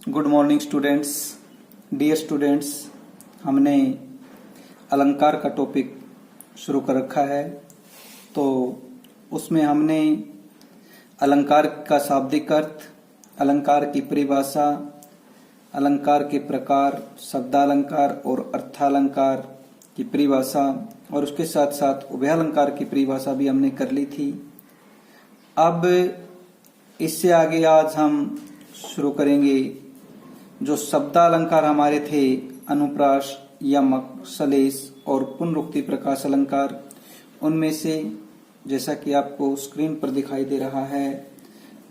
Good morning students. Dear students, हमने अलंकार का टॉपिक शुरू कर रखा है। तो उसमें हमने अलंकार का शाब्दिक अर्थ, अलंकार की परिभाषा, अलंकार के प्रकार, शब्दालंकार और अर्थालंकार की परिभाषा और उसके साथ साथ उभयालंकार की परिभाषा भी हमने कर ली थी। अब इससे आगे आज हम शुरू करेंगे जो शब्दालंकार हमारे थे, अनुप्रास, यमक, सलेश और पुनरुक्ति प्रकाश अलंकार। उनमें से जैसा कि आपको स्क्रीन पर दिखाई दे रहा है,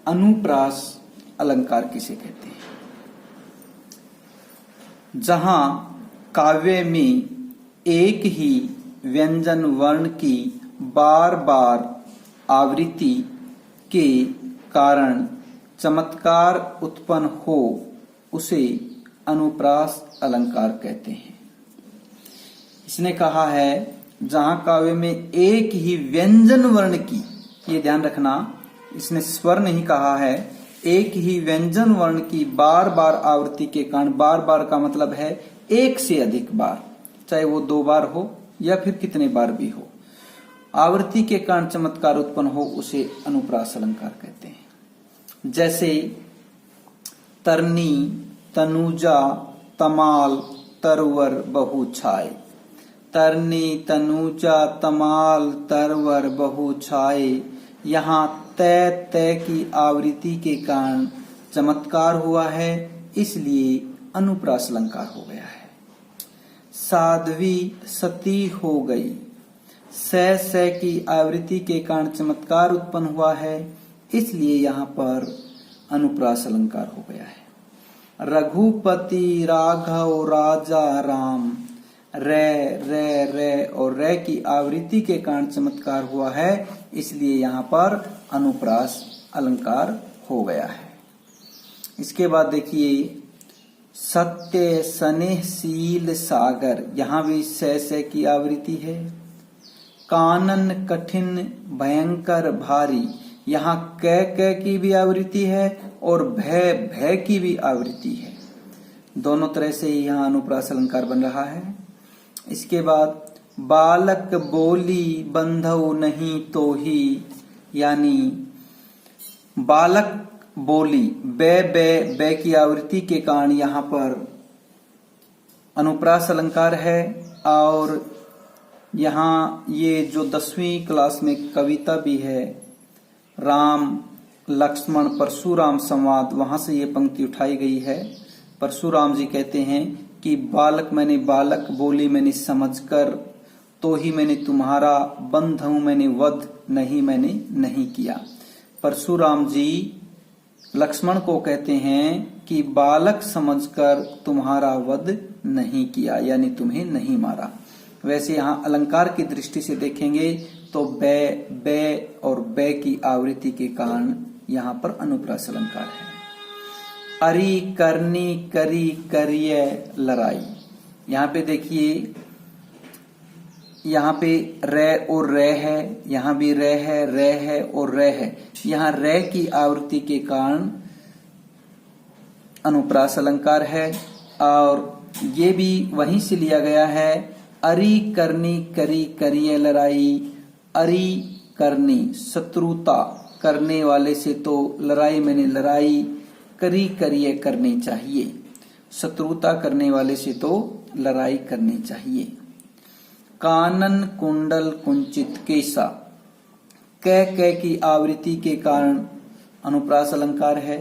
अनुप्रास अलंकार किसे कहते हैं? जहां काव्य में एक ही व्यंजन वर्ण की बार बार आवृत्ति के कारण चमत्कार उत्पन्न हो, उसे अनुप्रास अलंकार कहते हैं। इसने कहा है जहां काव्य में एक ही व्यंजन वर्ण की, ये ध्यान रखना, इसने स्वर नहीं कहा है, एक ही व्यंजन वर्ण की बार बार आवृत्ति के कारण, बार बार का मतलब है एक से अधिक बार, चाहे वो 2 बार हो या फिर कितने बार भी हो, आवृत्ति के कारण चमत्कार उत्पन्न हो, उसे अनुप्रास अलंकार कहते हैं। जैसे तरनी, तनुजा, तमाल, तरवर, बहु छाए। तरनी, तनुजा, तमाल, तरवर, बहु छाए, यहाँ तय तय की आवृत्ति के कारण चमत्कार हुआ है, इसलिए अनुप्रास अलंकार हो गया है। साध्वी सती हो गई, स की आवृत्ति के कारण चमत्कार उत्पन्न हुआ है, इसलिए यहाँ पर अनुप्रास अलंकार हो गया है। रघुपति, राघव, राजा, राम, रे और रे की आवृत्ति के कारण चमत्कार हुआ है, इसलिए यहाँ पर अनुप्रास अलंकार हो गया है। इसके बाद देखिए, सत्य, स्नेहशील, सागर, यहाँ भी से की आवृत्ति है। कानन, कठिन, भयंकर, भारी, यहाँ क की भी आवृत्ति है और भय की भी आवृत्ति है। दोनों तरह से यहाँ अनुप्रास अलंकार बन रहा है। इसके बाद बालक बोली, बंधव नहीं तो ही, यानी बालक बोली, बे की आवृत्ति के कारण यहाँ पर अनुप्रास अलंकार है। और यहाँ ये जो 10वीं क्लास में कविता भी है, राम लक्ष्मण परशुराम संवाद, वहां से ये पंक्ति उठाई गई है। परशुराम जी कहते हैं कि बालक मैंने बालक बोली मैंने समझकर, तो ही मैंने तुम्हारा, बंध हूं मैंने वध मैंने नहीं किया। परशुराम जी लक्ष्मण को कहते हैं कि बालक समझकर तुम्हारा वध नहीं किया, यानी तुम्हें नहीं मारा। वैसे यहाँ अलंकार की दृष्टि से देखेंगे तो बे और बे की आवृत्ति के कारण यहाँ पर अनुप्रास अलंकार है। अरी, करनी, करी, करिए, लड़ाई, यहाँ पे देखिए, यहाँ पे रे और रे है, यहाँ भी रे है और रे है। यहाँ रे की आवृत्ति के कारण अनुप्रास अलंकार है और ये भी वहीं से लिया गया है। अरी, करनी, करी, करिए, लड़ाई। अरी करनी, शत्रुता करने वाले से, तो लड़ाई मैंने लड़ाई, करी करिए करनी चाहिए, शत्रुता करने वाले से तो लड़ाई करनी चाहिए। कानन, कुंडल, कुंचित, केसा, क की आवृत्ति के कारण अनुप्रास अलंकार है।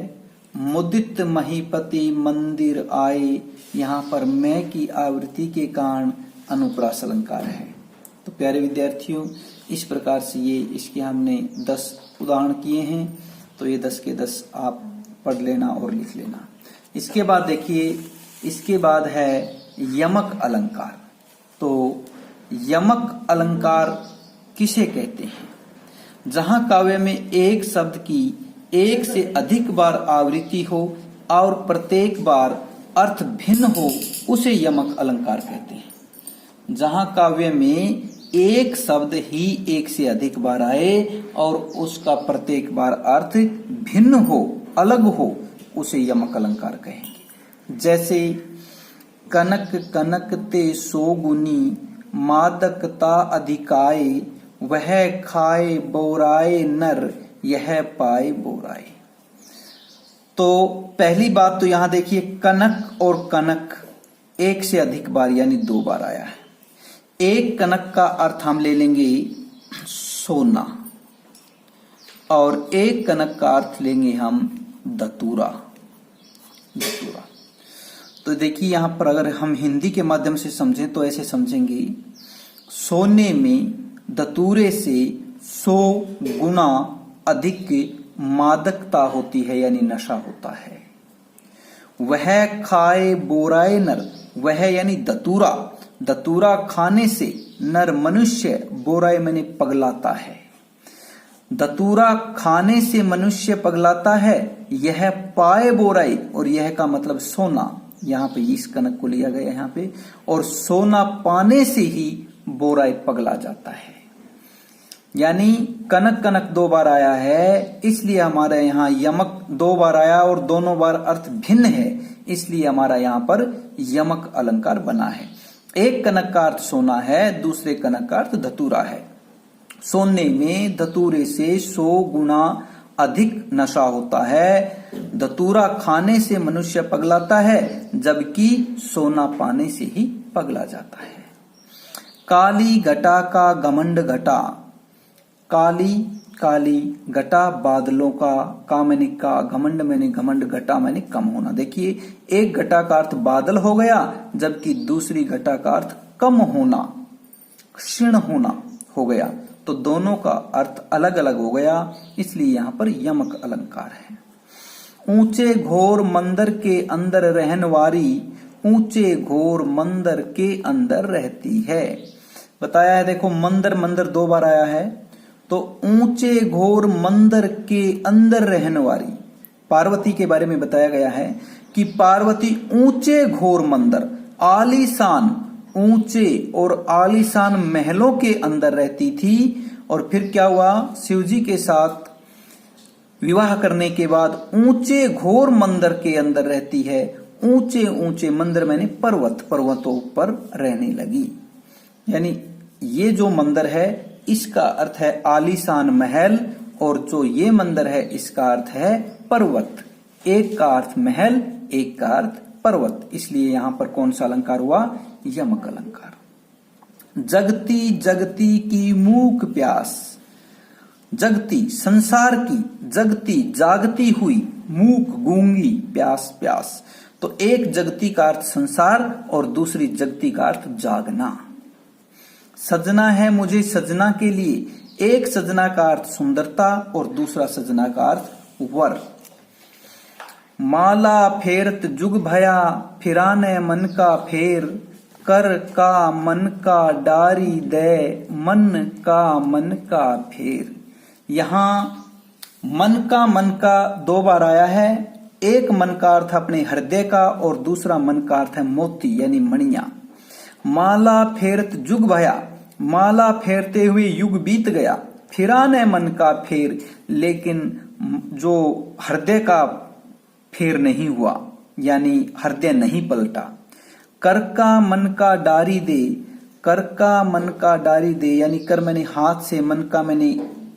मुदित, महीपति, मंदिर आए, यहाँ पर मैं की आवृत्ति के कारण अनुप्रास अलंकार है। तो प्यारे विद्यार्थियों, इस प्रकार से ये इसके हमने 10 उदाहरण किए हैं, तो ये 10 के 10 आप पढ़ लेना और लिख लेना। इसके बाद देखिए, इसके बाद है यमक अलंकार। तो यमक अलंकार किसे कहते हैं? जहां काव्य में एक शब्द की एक से अधिक बार आवृत्ति हो और प्रत्येक बार अर्थ भिन्न हो, उसे यमक अलंकार कहते हैं। जहां काव्य में एक शब्द ही एक से अधिक बार आए और उसका प्रत्येक बार अर्थ भिन्न हो, अलग हो, उसे यमक अलंकार कहेंगे। जैसे कनक कनक ते सो गुनी, मादकता अधिकाए, वह खाए बोराए नर, यह पाए बोराए। तो पहली बात तो यहां देखिए, कनक और कनक एक से अधिक बार यानी 2 बार आया है। एक कनक का अर्थ हम ले लेंगे सोना, और एक कनक का अर्थ लेंगे हम धतूरा। धतूरा तो देखिए यहां पर अगर हम हिंदी के माध्यम से समझें तो ऐसे समझेंगे, सोने में धतूरे से 100 गुना अधिक मादकता होती है यानी नशा होता है। वह खाए बोराए नर, वह यानी धतूरा, धतूरा खाने से नर मनुष्य, बोराए मैंने पगलाता है, धतूरा खाने से मनुष्य पगलाता है, यह पाए बोराई, और यह का मतलब सोना, यहां पे इस कनक को लिया गया यहां पे, और सोना पाने से ही बोराई पगला जाता है। यानी कनक कनक 2 बार आया है, इसलिए हमारे यहाँ यमक 2 बार आया और दोनों बार अर्थ भिन्न है, इसलिए हमारा यहाँ पर यमक अलंकार बना है। एक कनक का अर्थ सोना है, दूसरे कनक का अर्थ धतूरा है। सोने में धतूरे से 100 गुना अधिक नशा होता है, धतूरा खाने से मनुष्य पगलाता है, जबकि सोना पाने से ही पगला जाता है। काली घटा का घमंड घटा, काली काली, घटा बादलों का मैंने का, घमंड मैंने घमंड, घटा मैंने कम होना। देखिए एक घटा का अर्थ बादल हो गया, जबकि दूसरी घटा का अर्थ कम होना, क्षीण होना हो गया, तो दोनों का अर्थ अलग अलग हो गया, इसलिए यहां पर यमक अलंकार है। ऊंचे घोर मंदिर के अंदर रहनवारी, ऊंचे घोर मंदिर के अंदर रहती है। बताया है, देखो मंदिर मंदिर 2 बार आया है, तो ऊंचे घोर मंदिर के अंदर रहने वाली, पार्वती के बारे में बताया गया है कि पार्वती ऊंचे घोर मंदिर, आलीशान, ऊंचे और आलीशान महलों के अंदर रहती थी। और फिर क्या हुआ, शिवजी के साथ विवाह करने के बाद ऊंचे घोर मंदिर के अंदर रहती है। ऊंचे ऊंचे मंदिर मैंने पर्वत, पर्वतों पर रहने लगी। यानी ये जो मंदिर है इसका अर्थ है आलीशान महल, और जो ये मंदिर है इसका अर्थ है पर्वत। एक का अर्थ महल, एक का अर्थ पर्वत, इसलिए यहां पर कौन सा अलंकार हुआ, यमक अलंकार। जगती जगती की मूक प्यास, जगती संसार की, जगती जागती हुई, मूक गूंगी, प्यास प्यास, तो एक जगती का अर्थ संसार और दूसरी जगती का अर्थ जागना। सजना है मुझे सजना के लिए, एक सजना का अर्थ सुंदरता और दूसरा सजना का अर्थ वर। माला फेरत जुग भया, फिराने मन का फेर, कर का मन का डारी दे, मन का फेर। यहां मन का 2 बार आया है। एक मन का अर्थ अपने हृदय का और दूसरा मन का अर्थ है मोती यानी मणिया। माला फेरत जुग भया, माला फेरते हुए युग बीत गया, फिराने मन का फेर, लेकिन जो हृदय का फेर नहीं हुआ, यानी हृदय नहीं पलटा। कर का मन का डारी दे, कर का मन का डारी दे, यानी कर मैंने हाथ से, मन का मैंने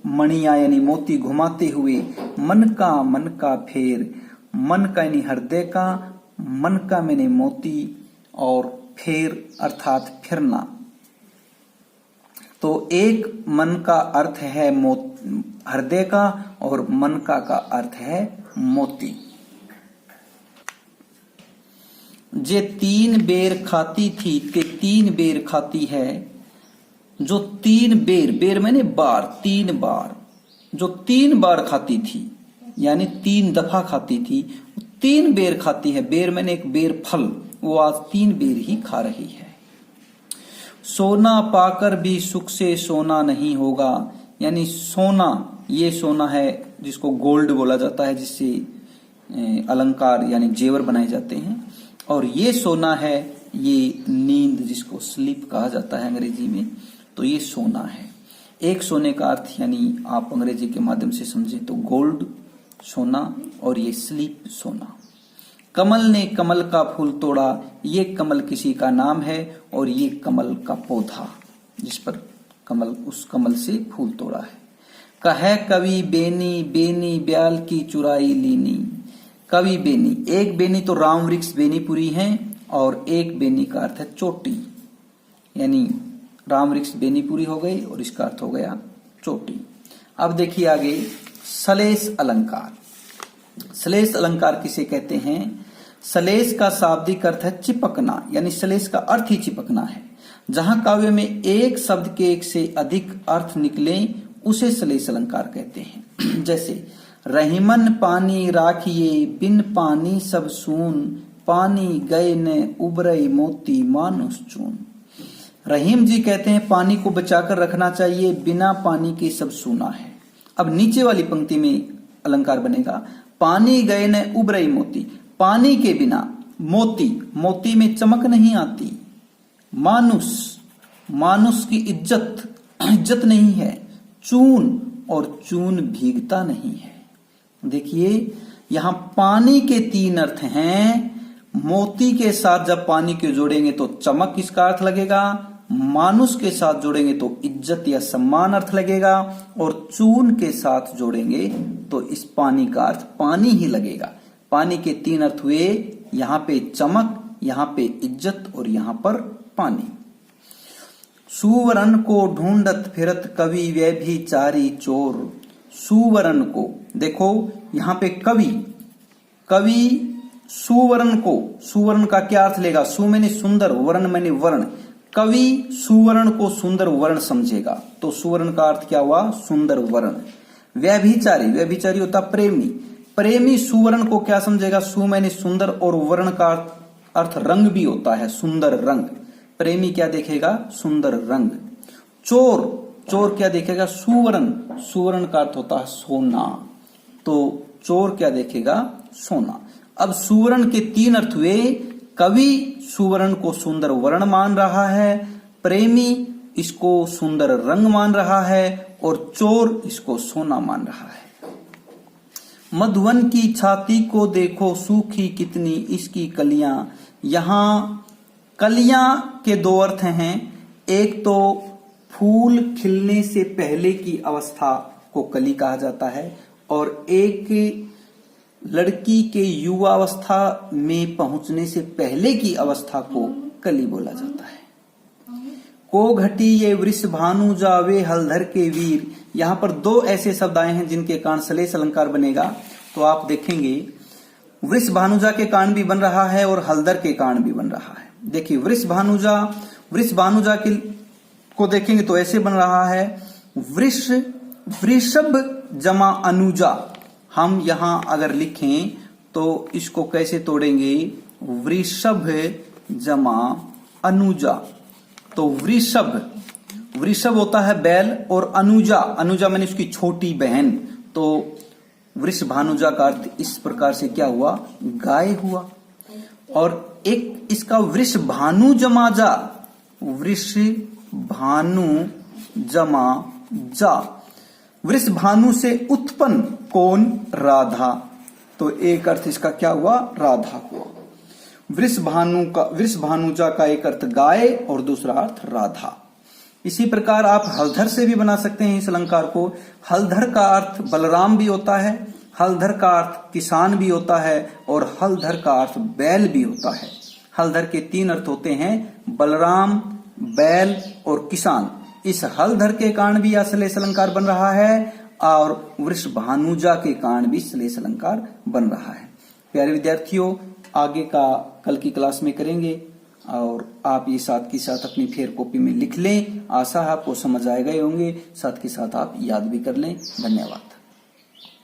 मणिया यानी मोती घुमाते हुए, मन का फेर, मन का यानी हृदय का, मन का मैंने मोती, और फेर अर्थात फिरना। तो एक मन का अर्थ है हृदय का और मन का अर्थ है मोती। जे 3 बेर खाती थी ते 3 बेर खाती है, जो 3 बेर, बेर मैंने बार, 3 बार, जो 3 बार खाती थी यानी 3 दफा खाती थी, 3 बेर खाती है। बेर मैंने एक बेर फल, वो आज 3 बेर ही खा रही है। सोना पाकर भी सुख से सोना नहीं होगा, यानी सोना, ये सोना है जिसको गोल्ड बोला जाता है, जिससे अलंकार यानी जेवर बनाए जाते हैं, और ये सोना है, ये नींद जिसको स्लीप कहा जाता है अंग्रेजी में, तो ये सोना है। एक सोने का अर्थ यानी आप अंग्रेजी के माध्यम से समझे तो गोल्ड सोना, और ये स्लीप सोना। कमल ने कमल का फूल तोड़ा, ये कमल किसी का नाम है और ये कमल का पौधा जिस पर कमल, उस कमल से फूल तोड़ा है। कहे कवि बेनी, बेनी ब्याल की चुराई लीनी। कवि बेनी, एक बेनी तो राम वृक्ष बेनीपुरी है और एक बेनी का अर्थ है चोटी, यानी राम वृक्ष बेनीपुरी हो गई और इसका अर्थ हो गया चोटी। अब देखिए आगे सलेस अलंकार। सलेस अलंकार किसे कहते हैं? सलेस का शाब्दिक अर्थ है चिपकना, यानी सलेस का अर्थ ही चिपकना है। जहां काव्य में एक शब्द के एक से अधिक अर्थ निकले उसे सलेस अलंकार कहते हैं। जैसे रहीमन पानी राखिए, बिन पानी सब सून, पानी गए न उबरई मोती मानुष चून। रहीम जी कहते हैं पानी को बचाकर रखना चाहिए, बिना पानी के सब सूना है। अब नीचे वाली पंक्ति में अलंकार बनेगा पानी गए न उबरई मोती, पानी के बिना मोती, मोती में चमक नहीं आती। मानुष, मानुष की इज्जत, इज्जत नहीं है। चून, और चून भीगता नहीं है। देखिए यहां पानी के तीन अर्थ हैं। मोती के साथ जब पानी के जोड़ेंगे तो चमक इसका अर्थ लगेगा, मानुष के साथ जोड़ेंगे तो इज्जत या सम्मान अर्थ लगेगा, और चून के साथ जोड़ेंगे तो इस पानी का अर्थ पानी ही लगेगा। पानी के तीन अर्थ हुए, यहां पे चमक, यहां पे इज्जत और यहां पर पानी। सुवर्ण को ढूंढत फिरत कवि वे भी चारी चोर। सुवर्ण को, देखो यहां पे कवि, कवि सुवर्ण को, सुवर्ण का क्या अर्थ लेगा? सु मैंने सुंदर, वर्ण मैंने वर्ण। कवि सुवर्ण को सुंदर वर्ण समझेगा तो सुवर्ण का अर्थ क्या हुआ? सुंदर वर्ण। व्यभिचारी, व्यभिचारी होता प्रेमी, प्रेमी सुवर्ण को क्या समझेगा? सु मैंने सुंदर और वर्ण का अर्थ रंग भी होता है, सुंदर रंग। प्रेमी क्या देखेगा? सुंदर रंग। चोर, चोर क्या देखेगा? सुवर्ण, सुवर्ण का अर्थ होता है सोना, तो चोर क्या देखेगा? सोना। अब सुवर्ण के तीन अर्थ हुए, कवि सुवर्ण को सुंदर वर्ण मान रहा है, प्रेमी इसको सुंदर रंग मान रहा है और चोर इसको सोना मान रहा है। मधुवन की छाती को देखो सूखी कितनी इसकी कलियां। यहां कलियां के दो अर्थ हैं, एक तो फूल खिलने से पहले की अवस्था को कली कहा जाता है और एक लड़की के युवावस्था में पहुंचने से पहले की अवस्था को कली बोला जाता है। को घटी ये वृष भानु जावे हलधर के वीर। यहां पर दो ऐसे शब्द आए हैं जिनके कारण सलेस अलंकार बनेगा, तो आप देखेंगे वृष भानुजा के कारण भी बन रहा है और हलधर के कारण भी बन रहा है। देखिए वृष भानुजा, वृष भानुजा को देखेंगे तो ऐसे बन रहा है वृष, वृषभ जमा अनुजा। हम यहां अगर लिखें तो इसको कैसे तोड़ेंगे? वृषभ जमा अनुजा। तो वृषभ, वृषभ होता है बैल और अनुजा, अनुजा मैंने उसकी छोटी बहन, तो वृष भानुजा का अर्थ इस प्रकार से क्या हुआ? गाय हुआ। और एक इसका वृष भानु जमा जा, वृष भानु जमा जा, वृष भानु से उत्पन्न कौन? राधा, तो एक अर्थ इसका क्या हुआ? राधा हुआ। वृष भानु का, वृष भानुजा का एक अर्थ गाय और दूसरा अर्थ राधा। इसी प्रकार आप हलधर से भी बना सकते हैं इस अलंकार को। हलधर का अर्थ बलराम भी होता है, हलधर का अर्थ किसान भी होता है और हलधर का अर्थ बैल भी होता है। हलधर के तीन अर्थ होते हैं, बलराम, बैल और किसान। इस हलधर के कारण भी यह सलेस अलंकार बन रहा है और वृष भानुजा के कारण भी सलेस अलंकार बन रहा है। प्यारे विद्यार्थियों, आगे का कल की क्लास में करेंगे और आप ये साथ के साथ अपनी फेयर कॉपी में लिख लें। आशा है आपको समझ आएगा ही होंगे, साथ के साथ आप याद भी कर लें। धन्यवाद।